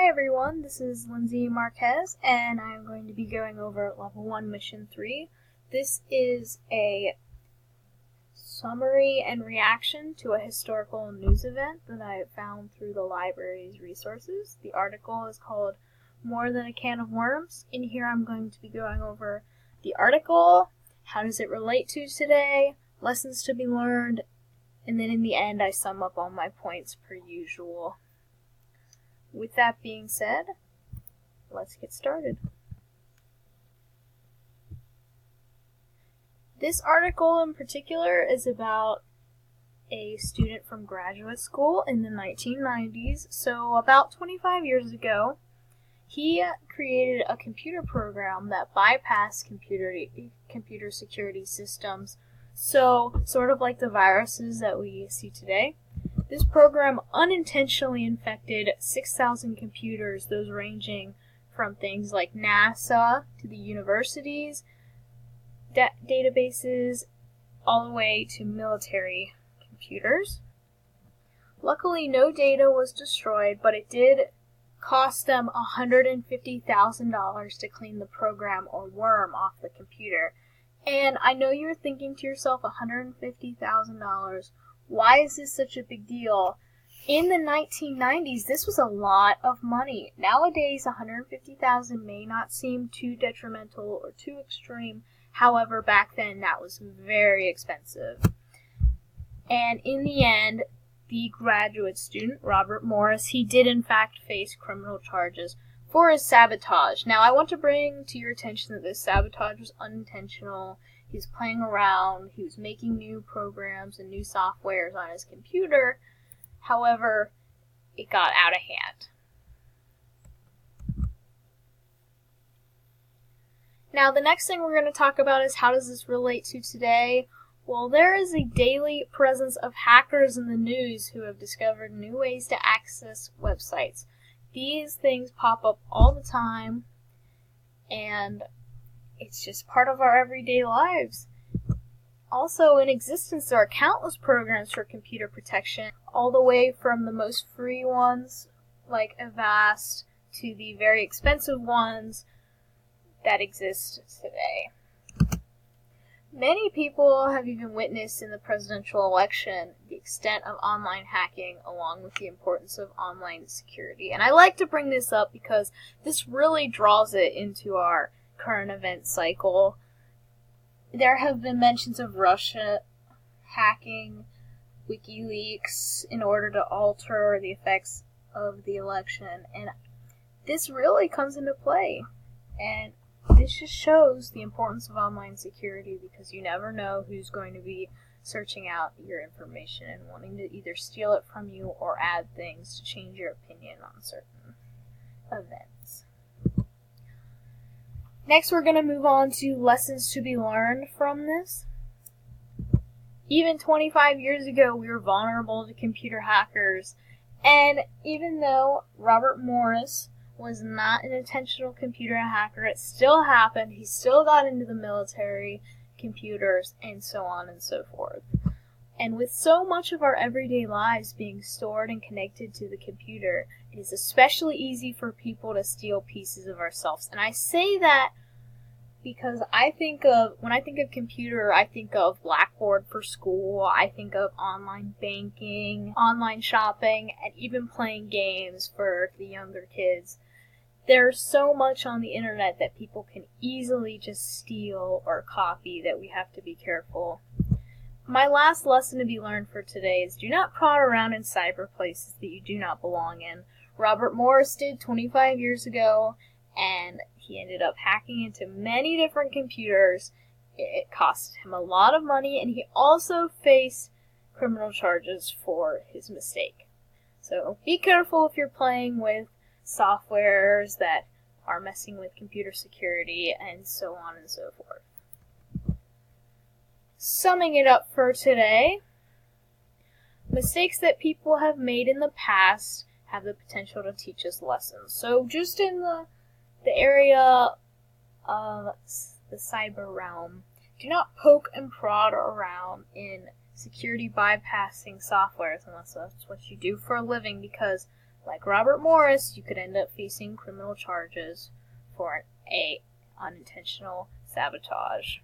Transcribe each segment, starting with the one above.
Hi everyone, this is Lindsay Marquez, and I'm going to be going over Level 1 Mission 3. This is a summary and reaction to a historical news event that I found through the library's resources. The article is called More Than a Can of Worms. In here I'm going to be going over the article, how does it relate to today, lessons to be learned, and then in the end I sum up all my points per usual. With that being said, let's get started. This article in particular is about a student from graduate school in the 1990s. So about 25 years ago, he created a computer program that bypassed computer security systems. So sort of like the viruses that we see today. This program unintentionally infected 6,000 computers, those ranging from things like NASA to the universities, databases, all the way to military computers. Luckily, no data was destroyed, but it did cost them $150,000 to clean the program or worm off the computer. And I know you're thinking to yourself, $150,000. Why is this such a big deal? In the 1990s, this was a lot of money. Nowadays, $150,000 may not seem too detrimental or too extreme. However, back then, that was very expensive. And in the end, the graduate student, Robert Morris, he did in fact face criminal charges for his sabotage. Now, I want to bring to your attention that this sabotage was unintentional. He was playing around, he was making new programs and new softwares on his computer. However, it got out of hand. Now, the next thing we're going to talk about is how does this relate to today? Well, there is a daily presence of hackers in the news who have discovered new ways to access websites. These things pop up all the time, and it's just part of our everyday lives. Also, in existence, there are countless programs for computer protection, all the way from the most free ones, like Avast, to the very expensive ones that exist today. Many people have even witnessed in the presidential election the extent of online hacking along with the importance of online security. And I like to bring this up because this really draws it into our current event cycle. There have been mentions of Russia hacking WikiLeaks in order to alter the effects of the election, and this really comes into play. And this just shows the importance of online security because you never know who's going to be searching out your information and wanting to either steal it from you or add things to change your opinion on certain events. Next, we're going to move on to lessons to be learned from this. Even 25 years ago, we were vulnerable to computer hackers. And even though Robert Morris was not an intentional computer hacker, it still happened. He still got into the military, computers, and so on and so forth. And with so much of our everyday lives being stored and connected to the computer, it is especially easy for people to steal pieces of ourselves. And I say that because when I think of computer, I think of Blackboard for school, I think of online banking, online shopping, and even playing games for the younger kids. There's so much on the internet that people can easily just steal or copy that we have to be careful. My last lesson to be learned for today is do not prod around in cyber places that you do not belong in. Robert Morris did 25 years ago, and he ended up hacking into many different computers. It cost him a lot of money, and he also faced criminal charges for his mistake. So be careful if you're playing with softwares that are messing with computer security and so on and so forth. Summing it up for today, mistakes that people have made in the past have the potential to teach us lessons. So just in the area of the cyber realm, do not poke and prod around in security bypassing softwares unless that's what you do for a living, because like Robert Morris, you could end up facing criminal charges for a unintentional sabotage.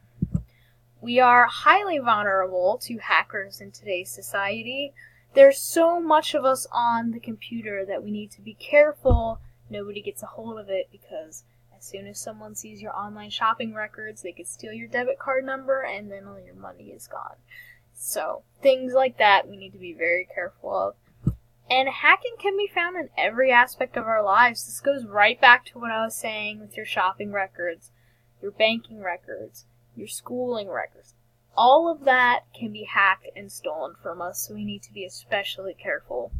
We are highly vulnerable to hackers in today's society. There's so much of us on the computer that we need to be careful nobody gets a hold of it, because as soon as someone sees your online shopping records, they could steal your debit card number and then all your money is gone. So things like that we need to be very careful of. And hacking can be found in every aspect of our lives. This goes right back to what I was saying with your shopping records, your banking records, your schooling records. All of that can be hacked and stolen from us, so we need to be especially careful.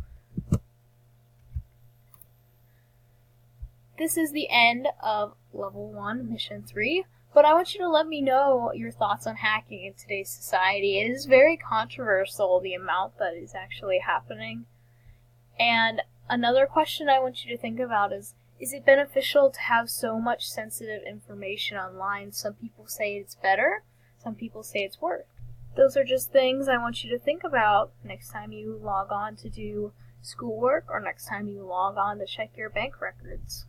This is the end of Level 1, Mission 3, but I want you to let me know your thoughts on hacking in today's society. It is very controversial, the amount that is actually happening. And another question I want you to think about is it beneficial to have so much sensitive information online? Some people say it's better, some people say it's worse. Those are just things I want you to think about next time you log on to do schoolwork or next time you log on to check your bank records.